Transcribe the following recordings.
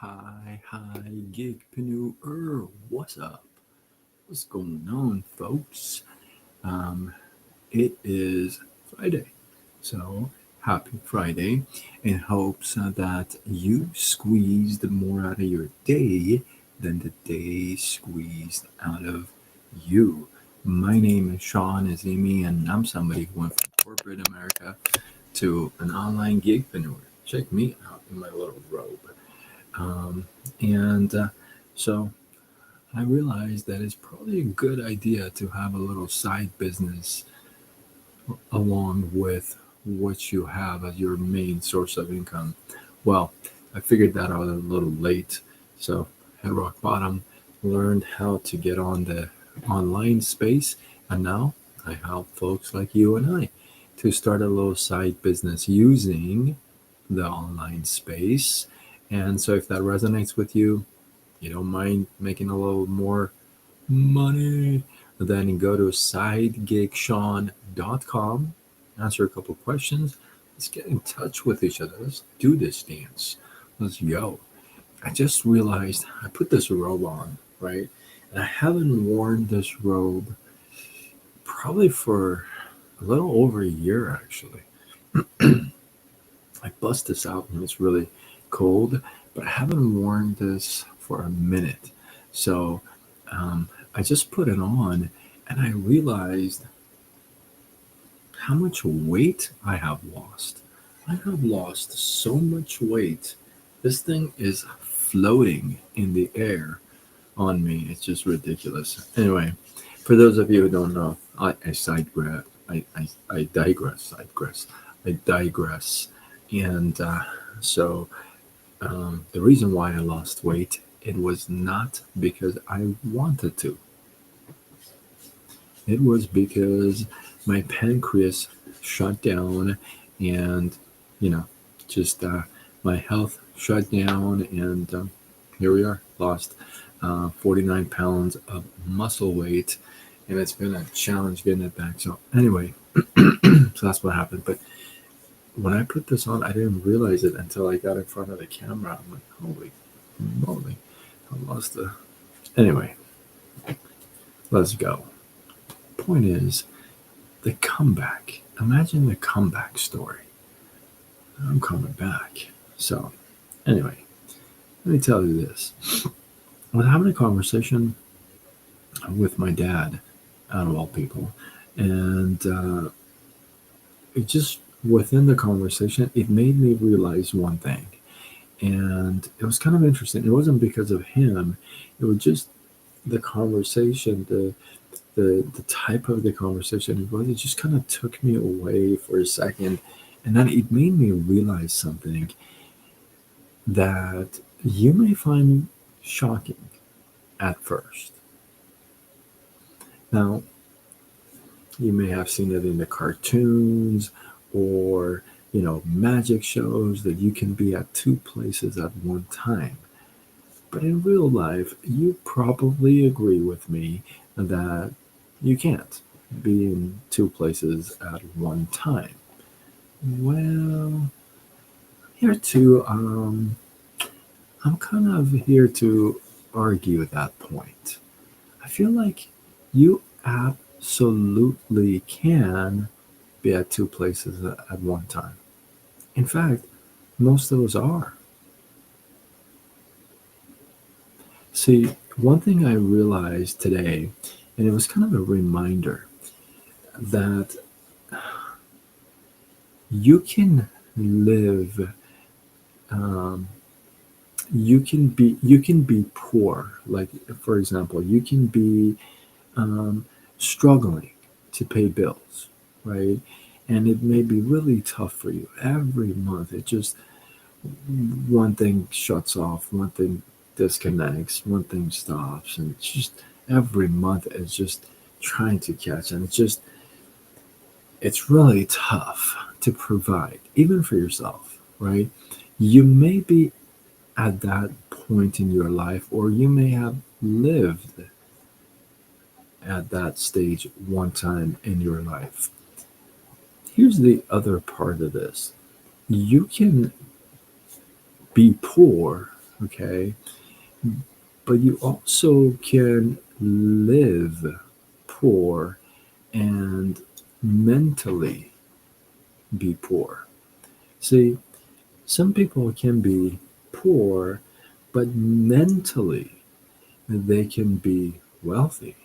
Hi, Gigpreneur. What's up? What's going on, folks? Um, it is Friday, so happy Friday, in hopes that you squeezed more out of your day than the day squeezed out of you. My name is Sean Azimi, and I'm somebody who went from corporate America to an online gigpreneur. Check me out in my little robe. Um, and so I realized that it's probably a good idea to have a little side business along with what you have as your main source of income. Well, I figured that out a little late. So at rock bottom, learned how to get on the online space. And now I help folks like you and I to start a little side business using the online space. And so if that resonates with you, you don't mind making a little more money, then go to sidegigshawn.com, answer a couple questions. Let's get in touch with each other. Let's do this dance. Let's go. I just realized I put this robe on, right? And I haven't worn this robe probably for a little over a year, actually. I bust this out when it's really cold, but I haven't worn this for a minute. So I just put it on and I realized how much weight I have lost. I have lost so much weight. This thing is floating in the air on me. It's just ridiculous. Anyway, for those of you who don't know, I digress. And so the reason why I lost weight, it was not because I wanted to. It was because my pancreas shut down, and you know, just my health shut down, and here we are, lost 49 pounds of muscle weight, and it's been a challenge getting it back. So anyway, so that's what happened. But when I put this on, I didn't realize it until I got in front of the camera. I'm like, holy moly, I lost the. Anyway, let's go. Point is, the comeback. Imagine the comeback story. I'm coming back. So, anyway, let me tell you this. I was having a conversation with my dad, out of all people, and it just within the conversation, it made me realize one thing, and it was kind of interesting. It wasn't because of him; it was just the conversation, the type of the conversation it was. It just kind of took me away for a second, and then it made me realize something that you may find shocking at first. Now, you may have seen it in the cartoons or magic shows that you can be at two places at one time. But in real life, you probably agree with me that you can't be in two places at one time. Well, here too, I'm kind of here to argue that point. I feel like you absolutely can be at two places at one time. In fact, most of us are. See, one thing I realized today, and it was kind of a reminder that you can live, um, you can be poor. Like, for example, you can be um, struggling to pay bills, right? And it may be really tough for you every month. It just one thing shuts off, one thing disconnects, one thing stops, and it's just every month it's just trying to catch, and it's really tough to provide, even for yourself, right? You may be at that point in your life, or you may have lived at that stage one time in your life. Here's the other part of this: you can be poor Okay. But you also can live poor and mentally be poor. See, some people can be poor, but mentally they can be wealthy.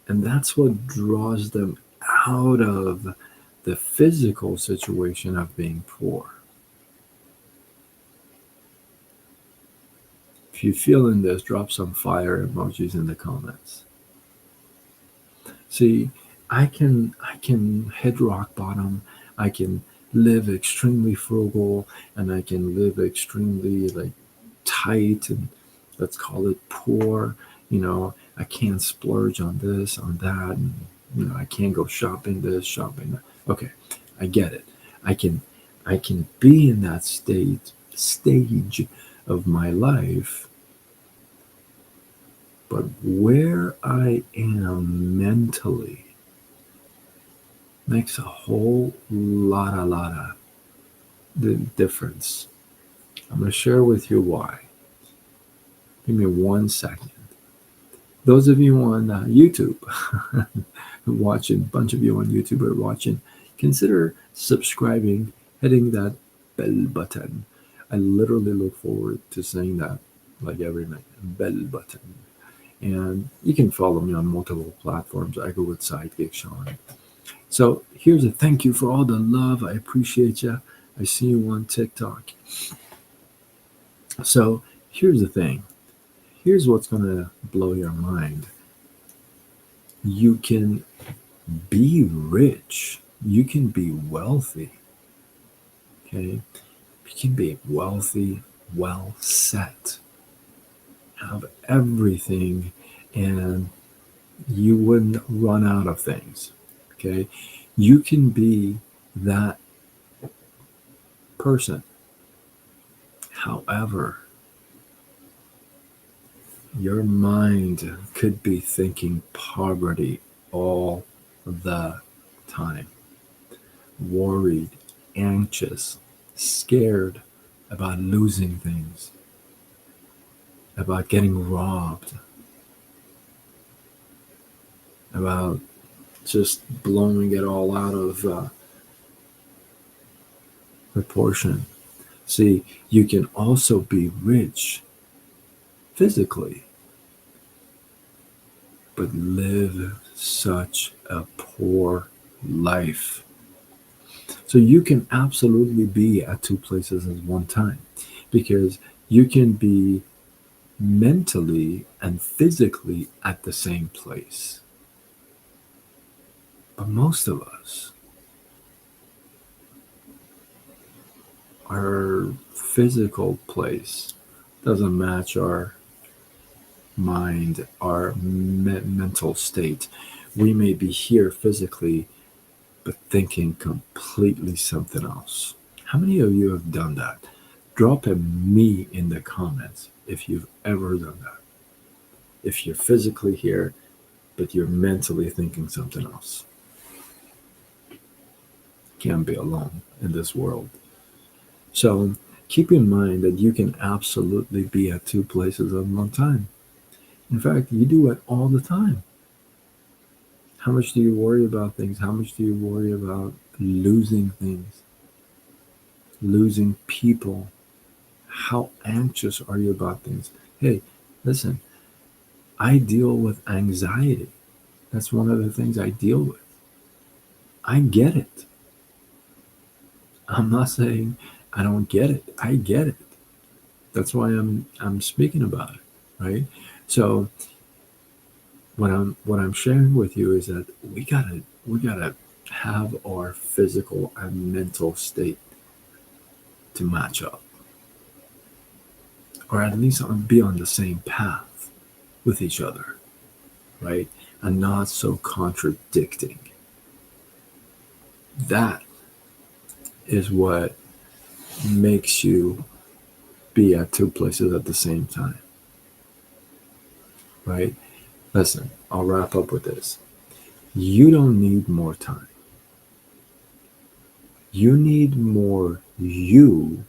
And that's what draws them out of the physical situation of being poor. If you feel in this, drop some fire emojis in the comments. See, I can hit rock bottom. I can live extremely frugal, and I can live extremely like tight and let's call it poor. I can't splurge on this, on that, and I can't go shopping this, shopping that. Okay, I get it. I can I can be in that stage of my life, but where I am mentally makes a whole lot of the difference. I'm going to share with you why. Give me 1 second. Those of you on YouTube, watching, a bunch of you on YouTube are watching, consider subscribing, hitting that bell button. I literally look forward to saying that like every night. Bell button. And you can follow me on multiple platforms. I go with Sidekick Sean. So here's a thank you for all the love. I appreciate you. I see you on TikTok. So here's the thing. Here's what's going to blow your mind. You can be rich. You can be wealthy. Okay. You can be wealthy, well set, have everything, and you wouldn't run out of things. Okay. You can be that person. However, your mind could be thinking poverty all the time, worried, anxious, scared about losing things, about getting robbed, about just blowing it all out of proportion. See, you can also be rich physically, but live such a poor life. So you can absolutely be at two places at one time because you can be mentally and physically at the same place. But most of us, our physical place doesn't match our mind, our mental state. We may be here physically, but thinking completely something else. How many of you have done that? Drop a me in the comments if you've ever done that. If you're physically here, but you're mentally thinking something else. Can't be alone in this world. So keep in mind that you can absolutely be at two places at one time. In fact, you do it all the time. How much do you worry about things? How much do you worry about losing things, losing people? How anxious are you about things? Hey, listen, I deal with anxiety. That's one of the things I deal with. I get it. I'm not saying I don't get it. I get it. That's why I'm speaking about it, right? So what I'm sharing with you is that we gotta have our physical and mental state to match up, or at least be on the same path with each other, right? And not so contradicting. That is what makes you be at two places at the same time, right? Listen, I'll wrap up with this. You don't need more time. You need more you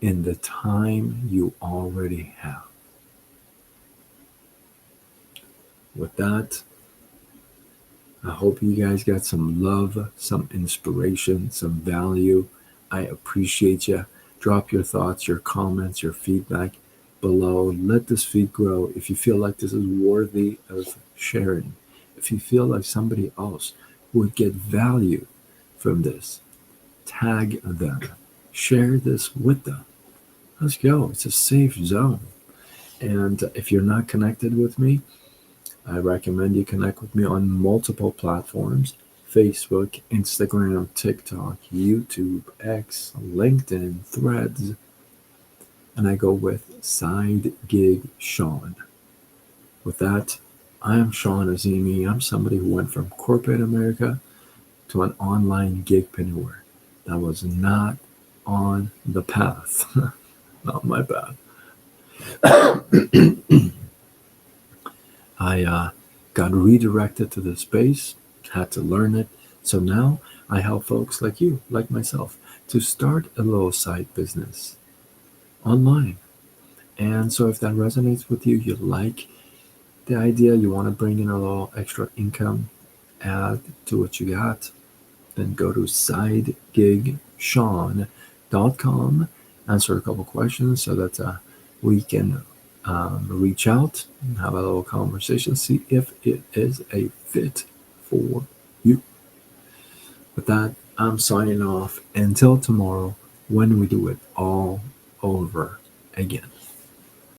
in the time you already have. With that, I hope you guys got some love, some inspiration, some value. I appreciate you. Drop your thoughts, your comments, your feedback below. Let this feed grow. If you feel like this is worthy of sharing, if you feel like somebody else would get value from this, tag them. Share this with them. Let's go. It's a safe zone. And if you're not connected with me, I recommend you connect with me on multiple platforms: Facebook, Instagram, TikTok, YouTube, X, LinkedIn, Threads. And I go with Side Gig Sean. With that, I am Sean Azimi. I'm somebody who went from corporate America to an online gigpreneur. That was not on the path, not my path. I got redirected to this space, had to learn it. So now I help folks like you, like myself, to start a little side business online. And so if that resonates with you, you like the idea, you want to bring in a little extra income, add to what you got, then go to sidegigshawn.com, answer a couple questions so that we can reach out and have a little conversation, see if it is a fit for you. With that, I'm signing off until tomorrow when we do it all over again.